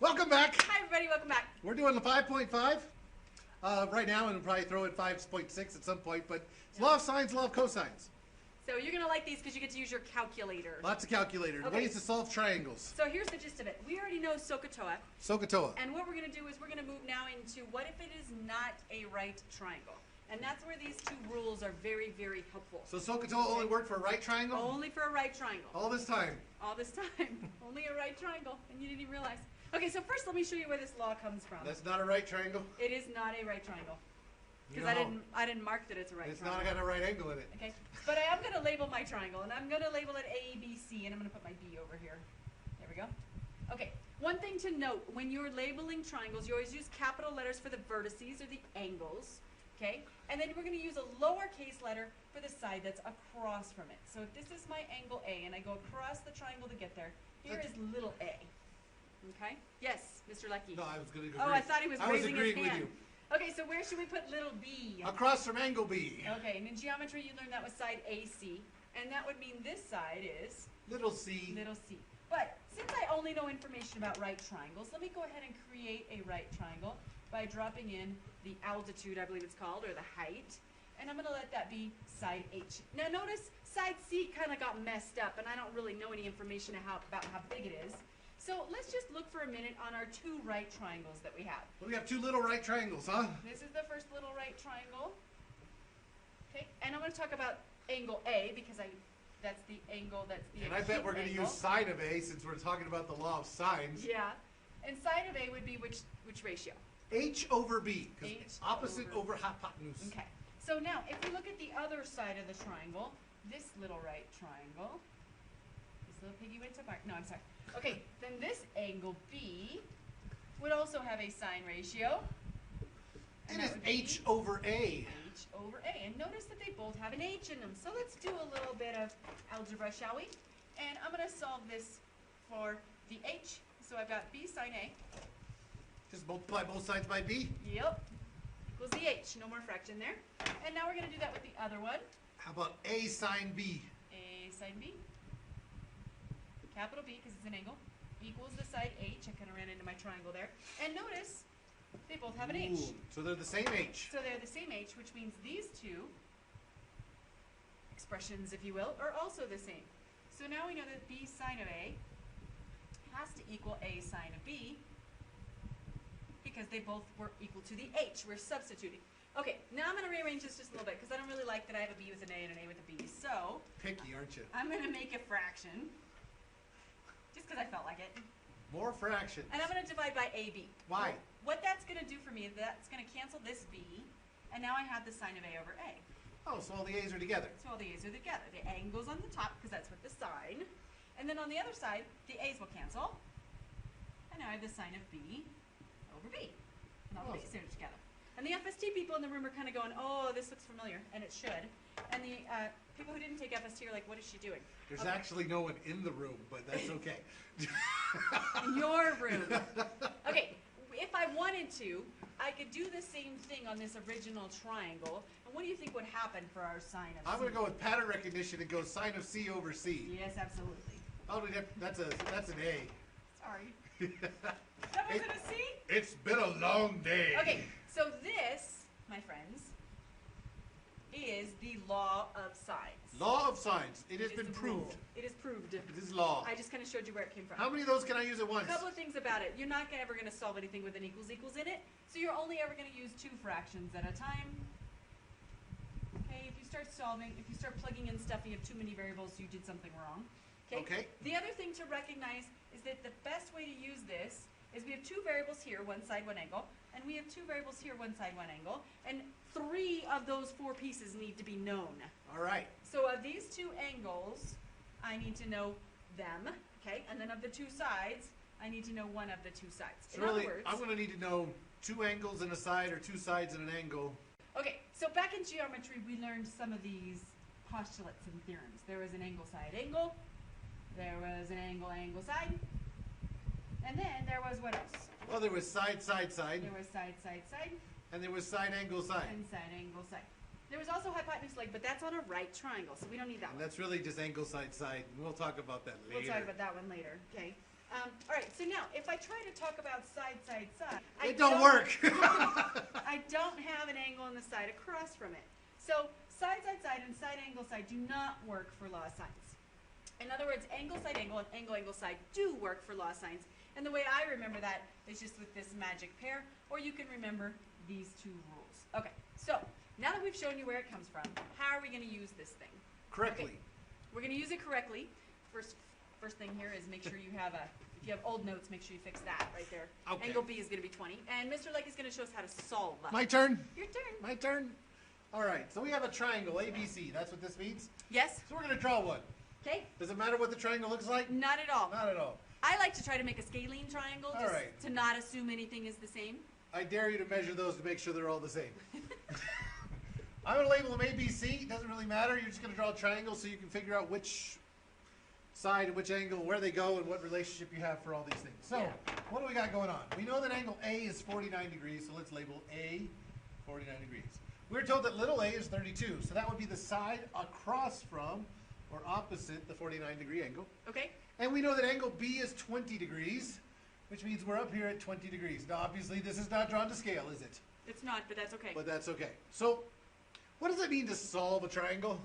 Welcome back. Hi everybody, welcome back. We're doing the 5.5 right now, and we'll probably throw in 5.6 at some point, but it's law of sines, law of cosines. So you're going to like these because you get to use your calculator. Lots of calculator. Okay. Ways to solve triangles. So here's the gist of it. We already know SOHCAHTOA. SOHCAHTOA. And what we're going to do is we're going to move now into what if it is not a right triangle. And that's where these two rules are very, very helpful. So SOHCAHTOA only worked for a right triangle? Only for a right triangle. All this time? All this time. Only a right triangle. And you didn't even realize. Okay, so first let me show you where this law comes from. That's not a right triangle? It is not a right triangle. Because No. I didn't mark that it's a right It's triangle. not got a right angle in it. Okay, but I am going to label my triangle, and I'm going to label it A, B, C, and I'm going to put my B over here. There we go. Okay, one thing to note, when you're labeling triangles, you always use capital letters for the vertices or the angles, okay? And then we're going to use a lowercase letter for the side that's across from it. So if this is my angle A, and I go across the triangle to get there, here is little a. Okay? Yes, Mr. Lucky. No, I was going to Oh, I thought he was raising his agreeing hand. with you. Okay, so where should we put little b? Across from angle B. Okay, and in geometry you learned that was side AC, and that would mean this side is Little c. little c. But since I only know information about right triangles, let me go ahead and create a right triangle by dropping in the altitude, I believe it's called, or the height, and I'm going to let that be side H. Now notice side C kind of got messed up, and I don't really know any information about how big it is. So let's just look for a minute on our two right triangles that we have. Well, we have two little right triangles, huh? This is the first little right triangle. Okay, and I'm going to talk about angle A because that's the angle that's the And I bet acute we're going to angle. use sine of A since we're talking about the law of sines. Yeah, and sine of A would be which ratio? H over B, because H opposite over- over hypotenuse. Okay, so now if we look at the other side of the triangle, this little right triangle, this little piggy went to mark. No, I'm sorry. Okay, then this angle B would also have a sine ratio. It that is would be H over A. H over A. And notice that they both have an H in them. So let's do a little bit of algebra, shall we? And I'm going to solve this for the H. So I've got B sine A. Just multiply both sides by B. Yep. Equals the H. No more fraction there. And now we're going to do that with the other one. How about A sine B? A sine B. Capital B, because it's an angle, equals the side H. I kind of ran into my triangle there. And notice they both have an H. Ooh, so they're the same H. So they're the same H, which means these two expressions, if you will, are also the same. So now we know that B sine of A has to equal A sine of B because they both were equal to the H. We're substituting. Okay, now I'm going to rearrange this just a little bit because I don't really like that I have a B with an A and an A with a B. So Picky, aren't you? I'm going to make a fraction just because I felt like it. More fractions. And I'm going to divide by AB. Why? What that's going to do for me is that's going to cancel this B, and now I have the sine of A over A. Oh, so all the A's are together. So all the A's are together. The angle's on the top because that's what the sine. And then on the other side, the A's will cancel. And now I have the sine of B over B. And all the B's are together. And the FST people in the room are kind of going, oh, this looks familiar, and it should. And the people who didn't take FST are like, what is she doing? There's actually no one in the room, but that's okay. In your room. Okay, if I wanted to, I could do the same thing on this original triangle. And what do you think would happen for our sine of C? I'm going to go with pattern recognition and go sine of C over C. Yes, absolutely. Oh, that's an A. Sorry. That wasn't a C? It's been a long day. Okay, so this, my friends, is the law of sines. Law of sines. It has is been the rule. proved. It is proved. It is law. I just kind of showed you where it came from. How many of those can I use at A once? couple of things about it. You're not ever going to solve anything with an equals equals in it, so you're only ever going to use two fractions at a time. Okay, if you start solving, if you start plugging in stuff, you have too many variables, you did something wrong. Okay. The other thing to recognize is that the best way to use this is we have two variables here, one side, one angle, and we have two variables here, one side, one angle, and three of those four pieces need to be known. All right. So of these two angles, I need to know them, okay? And then of the two sides, I need to know one of the two sides. So In really, other words, I'm going to need to know two angles and a side or two sides and an angle. okay, so back in geometry, we learned some of these postulates and theorems. There was an angle, side, angle. There was an angle, angle, side. And then there was what else? Well, there was side, side, side, There was side, side, side, and there was side, angle, side. and side, angle, side. There was also hypotenuse leg, but that's on a right triangle, so we don't need that And one. that's really just angle, side, side. And we'll talk about that later. We'll talk about that one later, okay? All right, so now, if I try to talk about side, side, side. It don't work. I don't have an angle on the side across from it. So side, side, side, and side, angle, side do not work for law signs. In other words, angle, side, angle, and angle, angle, side do work for law signs. And the way I remember that is just with this magic pair, or you can remember these two rules. Okay, so now that we've shown you where it comes from, how are we going to use this thing? Correctly. Okay, we're going to use it correctly. First thing here is make sure you have if you have old notes, make sure you fix that right there. Okay. Angle B is going to be 20. And Mr. Lake is going to show us how to solve that. My turn. Your turn. My turn. All right, so we have a triangle, ABC. That's what this means. Yes? So we're going to draw one. Okay? Does it matter what the triangle looks like? Not at all. Not at all. I like to try to make a scalene triangle All just right. to not assume anything is the same. I dare you to measure those to make sure they're all the same. I'm going to label them ABC. It doesn't really matter. You're just going to draw a triangle so you can figure out which side and which angle, where they go, and what relationship you have for all these things. So, Yeah. what do we got going on? We know that angle A is 49 degrees, so let's label A 49 degrees. We're told that little a is 32, so that would be the side across from or opposite the 49 degree angle. Okay? And we know that angle B is 20 degrees, which means we're up here at 20 degrees. Now, obviously, this is not drawn to scale, is it? It's not, but that's okay. But that's okay. So, what does it mean to solve a triangle?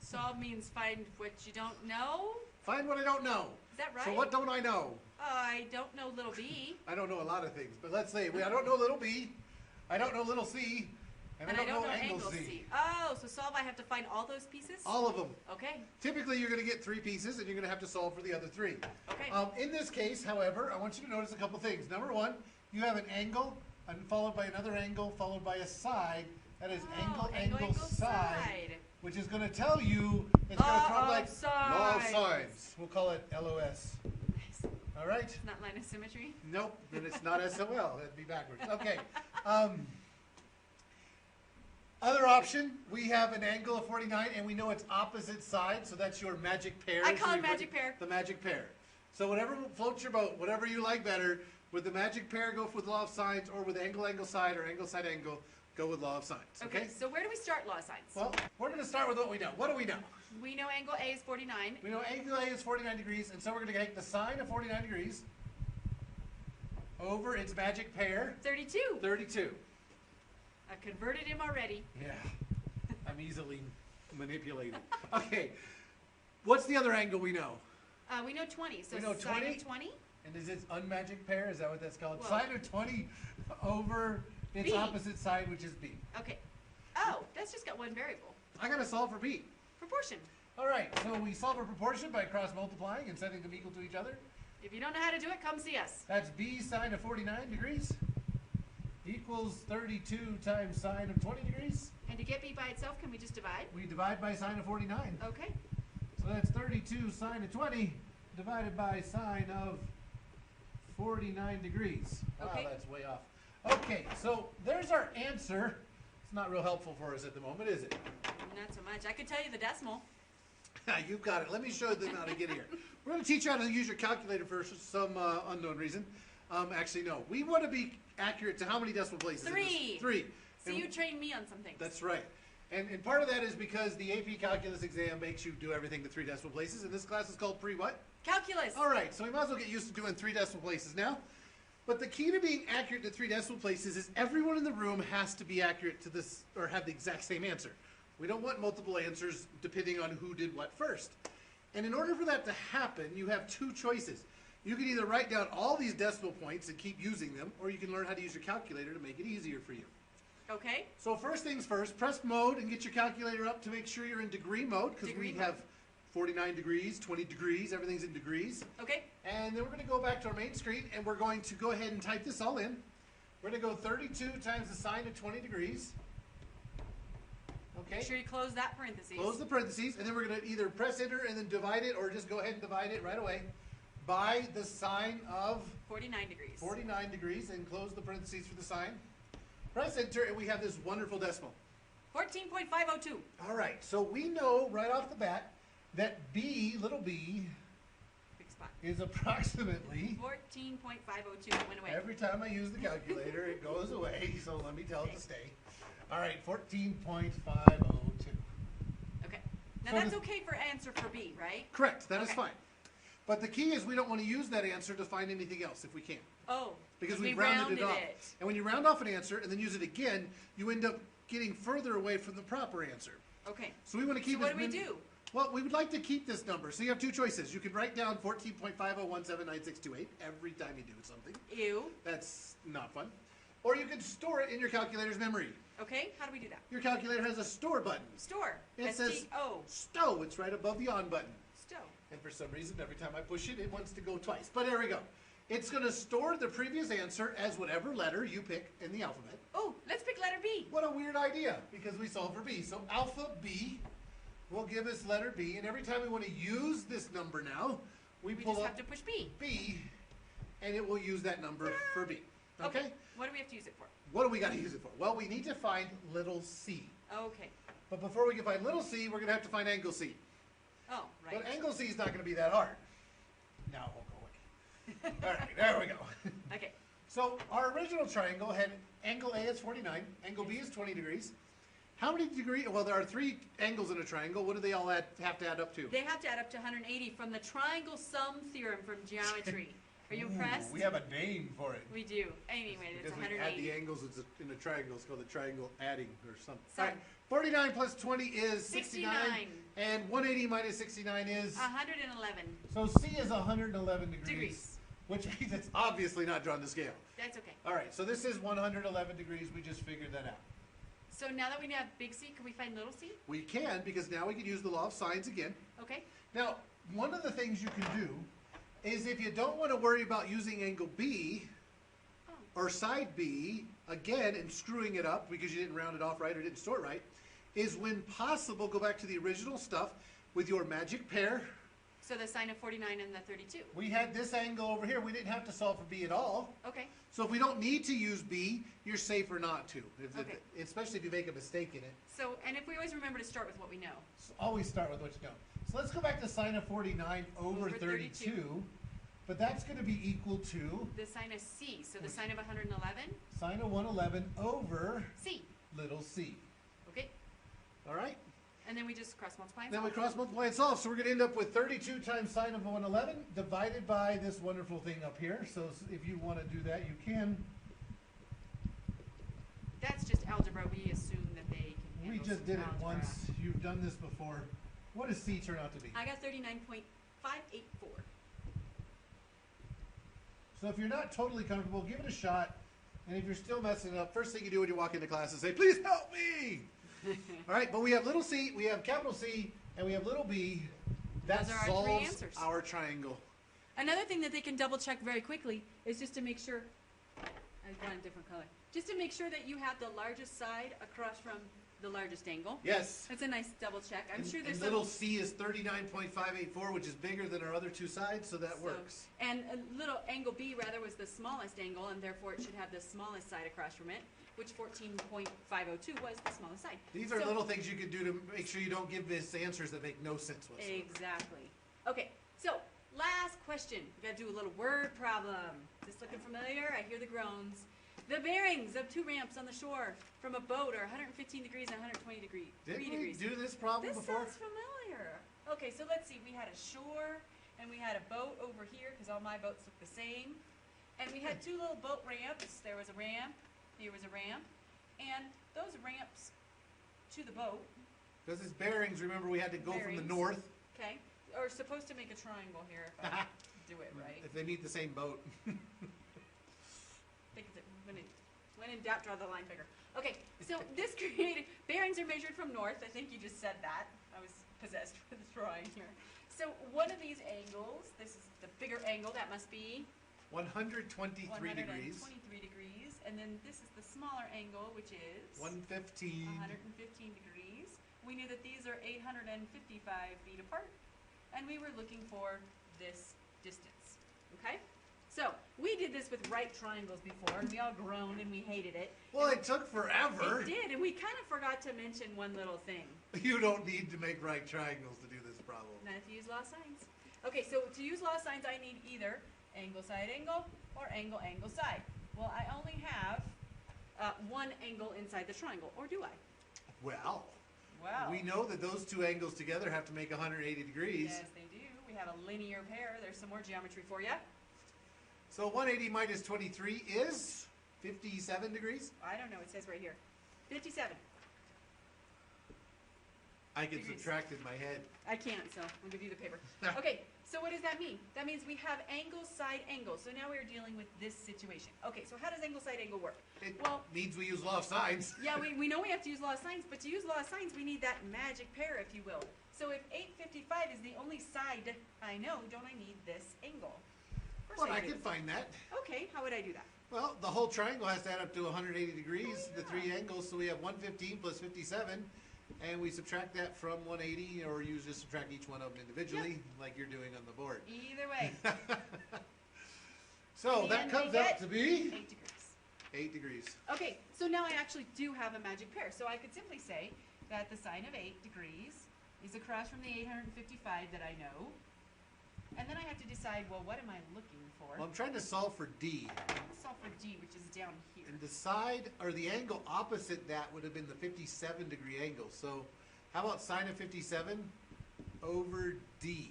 Solve means find what you don't know. Find what I don't know. Is that right? So what don't I know? I don't know little b. I don't know a lot of things, but let's say I don't know little b, I don't know little c, and I don't know angle c. Oh, so solve, I have to find all those pieces? All of them. Okay. Typically, you're going to get 3 pieces, and you're going to have to solve for the other 3. Okay. In this case, however, I want you to notice a couple things. Number 1, you have an angle, and followed by another angle, followed by a side. That is angle, side, which is going to tell you it's going to come like law of sides. We'll call it LOS. Nice. All right? It's not line of symmetry? Nope, then it's not SOL. That'd be backwards. Okay. Other option, we have an angle of 49, and we know it's opposite sides, so that's your magic pair. I call it magic pair. The magic pair. So whatever floats your boat, whatever you like better, with the magic pair, go with law of sides, or with angle, angle, side, or angle, side, angle, go with law of sides. Okay, so where do we start law signs? Well, we're going to start with what we know. What do we know? We know angle A is 49. We know angle A is 49 degrees, and so we're going to take the sine of 49 degrees over its magic pair, 32. 32. I've converted him already. Yeah, I'm easily manipulated. Okay, what's the other angle we know? We know 20, so We know sine 20? of 20? And is its unmagic pair? Is that what that's called? Well- Sine of 20 over its B. opposite side, which is B. Okay. Oh, that's just got one variable. I got to solve for B. Proportion. All right, so we solve a proportion by cross multiplying and setting them equal to each other. If you don't know how to do it, come see us. That's B sine of 49 degrees equals 32 times sine of 20 degrees. And to get B by itself, can we just divide? We divide by sine of 49. Okay. So that's 32 sine of 20 divided by sine of 49 degrees. Wow, Okay. that's way off. Okay, so there's our answer. It's not real helpful for us at the moment, is it? Not so much. I could tell you the decimal. You've got it. Let me show them how to get here. We're going to teach you how to use your calculator for some unknown reason. Actually, no. We want to be accurate to how many decimal places? 3. 3. So And you trained me on some things. That's right. And part of that is because the AP Calculus exam makes you do everything to 3 decimal places, and this class is called pre-what? Calculus. All right, so we might as well get used to doing 3 decimal places now. But the key to being accurate to 3 decimal places is everyone in the room has to be accurate to this, or have the exact same answer. We don't want multiple answers depending on who did what first. And in order for that to happen, you have 2 choices. You can either write down all these decimal points and keep using them, or you can learn how to use your calculator to make it easier for you. Okay. So first things first, press mode and get your calculator up to make sure you're in degree mode, because we Degree have 49 degrees, 20 degrees, everything's in degrees. Okay. And then we're going to go back to our main screen, and we're going to go ahead and type this all in. We're going to go 32 times the sine of 20 degrees. Okay. Make sure you close that parentheses. Close the parentheses, and then we're going to either press enter and then divide it, or just go ahead and divide it right away by the sine of 49 degrees. 49 degrees, and close the parentheses for the sine. Press enter, and we have this wonderful decimal. 14.502. All right, so we know right off the bat that b, little b, Big spot. is approximately, 14.502. Went away. every time I use the calculator, it goes away, so let me tell it to stay. All right, 14.502. Okay. Now So that's the- okay for answer for B, right? Correct, that is Okay. fine. But the key is we don't want to use that answer to find anything else if we can. Oh, Because we we've rounded it off. it. And when you round off an answer and then use it again, you end up getting further away from the proper answer. Okay. So we want to keep So what as do we many- do? Well, we would like to keep this number. So you have two choices. You can write down 14.50179628 every time you do something. Ew. That's not fun. Or you can store it in your calculator's memory. Okay, how do we do that? Your calculator has a store button. Store. It says S-T-O. stow. It's right above the on button. Stow. And for some reason, every time I push it, it wants to go twice. But there we go. It's going to store the previous answer as whatever letter you pick in the alphabet. Oh, let's pick letter B. What a weird idea, because we solved for B. So alpha B will give us letter B, and every time we want to use this number now, we We pull just up have to push B. B, and it will use that number for B. Okay? What do we have to use it for? What do we got to use it for? Well, we need to find little c. Okay. But before we can find little c, we're going to have to find angle c. Oh, right. But angle c is not going to be that hard. Now it won't go away. All right, there we go. Okay. So our original triangle had angle A is 49, angle B is 20 degrees. How many degrees? Well, there are three angles in a triangle. What do they all have to add up to? They have to add up to 180 from the triangle sum theorem from geometry. Are you impressed? We have a name for it. We do. Anyway, it's Because we add 180. the angles in a triangle. It's called the triangle adding or something. So- All right, 49 plus 20 is 69. 69. And 180 minus 69 is? 111 So C is 111 degrees. Which means it's obviously not drawn to scale. That's okay. All right, so this is 111 degrees. We just figured that out. So now that we have big C, can we find little c? We can, because now we can use the law of sines again. Okay. Now, one of the things you can do is if you don't want to worry about using angle B Oh. or side B again and screwing it up because you didn't round it off right or didn't store it right, is when possible go back to the original stuff with your magic pair. So the sine of 49 and the 32. We had this angle over here. We didn't have to solve for B at all. Okay. So if we don't need to use B, you're safer not to, Okay. especially if you make a mistake in it. So, and if we always remember to start with what we know. So always start with what you know. So let's go back to sine of 49 over Over 32. 32. But that's going to be equal to The sine of C. So the sine of 111, sine of 111 over C. little c. Okay. All right? And then we just cross multiply. and Then we solve. cross multiply and solve. So we're going to end up with 32 times sine of 111 divided by this wonderful thing up here. So if you want to do that, you can. That's just algebra. We assume that they can We handle just some did it algebra. once. You've done this before. What does c turn out to be? I got 39.584. So if you're not totally comfortable, give it a shot. And if you're still messing it up, first thing you do when you walk into class is say, please help me. All right, but we have little c, we have capital C, and we have little b. That Those are our three solves answers. our triangle. Another thing that they can double check very quickly is just to make sure, I want a different color, just to make sure that you have the largest side across from the largest angle. Yes. That's a nice double check. I'm sure there's and little c is 39.584, which is bigger than our other two sides, so that works. And a little angle B rather was the smallest angle, and therefore it should have the smallest side across from it, which 14.502 was the smallest side. These are So- little things you can do to make sure you don't give us answers that make no sense whatsoever. Exactly. Okay, so last question. We gotta do a little word problem. This looking familiar? I hear the groans. The bearings of two ramps on the shore from a boat are 115 degrees and 120 degrees. Didn't 3 we degrees. do this problem This before? sounds familiar. Okay, so let's see. We had a shore and we had a boat over here because all my boats look the same. And we had two little boat ramps. There was a ramp. Here was a ramp. And those ramps to the boat, Because it's bearings, remember we had to go from the Bearings. north. okay, are supposed to make a triangle here if I do it right. If they meet the same boat. Think of it, when in doubt, draw the line bigger. Okay, so this created, bearings are measured from north. I think you just said that. I was possessed with drawing here. So one of these angles, this is the bigger angle, that must be 123 123 degrees. degrees. And then this is the smaller angle, which is 115. 115 degrees. We knew that these are 855 feet apart, and we were looking for this distance, okay? So, we did this with right triangles before, and we all groaned and we hated it. Well, it took forever. It did, and we kind of forgot to mention one little thing. You don't need to make right triangles to do this problem. Not if you use law of sines. Okay, so to use law of sines, I need either angle, side, angle, or angle, angle, side. Well, I only have one angle inside the triangle, or do I? Well, Wow. we know that those two angles together have to make 180 degrees. Yes, they do. We have a linear pair. There's some more geometry for you. So 180 minus 23 is 57 degrees? I don't know, it says right here. 57. I can Degrees. subtract in my head. I can't, so I'll give you the paper. Okay, so what does that mean? That means we have angle, side, angle. So now we're dealing with this situation. Okay, so how does angle, side, angle work? It Well, means we use law of sines. yeah, we know we have to use law of sines, but to use law of sines, we need that magic pair, if you will. So if 855 is the only side I know, don't I need this angle? Of course Well, I do. can find that. Okay, how would I do that? Well, the whole triangle has to add up to 180 degrees, Oh, the three yeah. angles, so we have 115 plus 57, and we subtract that from 180, or you just subtract each one of them individually, like you're doing on the board. Either way, So In the that end, comes we out get to be 8 degrees. 8 degrees. Okay, so now I actually do have a magic pair. So I could simply say that the sine of 8 degrees is across from the 855 that I know. And then I have to decide, well, what am I looking for? Well, I'm trying to solve for D, Solve for D, which is down here. and the side, or the angle opposite that would have been the 57 degree angle. So how about sine of 57 over D?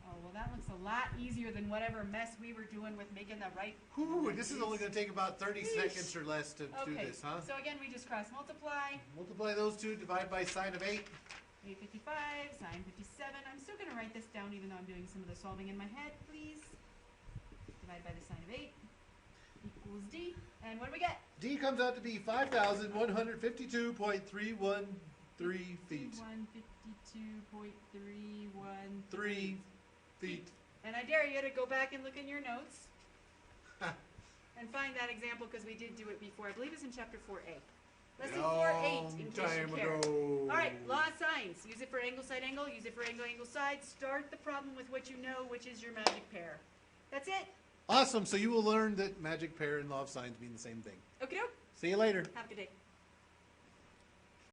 Oh, well, that looks a lot easier than whatever mess we were doing with making the right. Whew, this is only going to take about 30 Yeesh. seconds or less to do Okay, this, huh? so again, we just cross multiply. Multiply those two, divide by sine of 8. 855, sine 57. I'm still going to write this down even though I'm doing some of the solving in my head, please. Divide by the sine of 8 equals D. And what do we get? D comes out to be 5,152.313 feet. 152.313 3 feet. And I dare you to go back and look in your notes and find that example because we did do it before. I believe it's in chapter 4A. Lesson 4-8 in case you care. ago. All right, law of sines. Use it for angle, side, angle. Use it for angle, angle, side. Start the problem with what you know, which is your magic pair. That's it. Awesome. So you will learn that magic pair and law of sines mean the same thing. Okay, doke. See you later. Have a good day.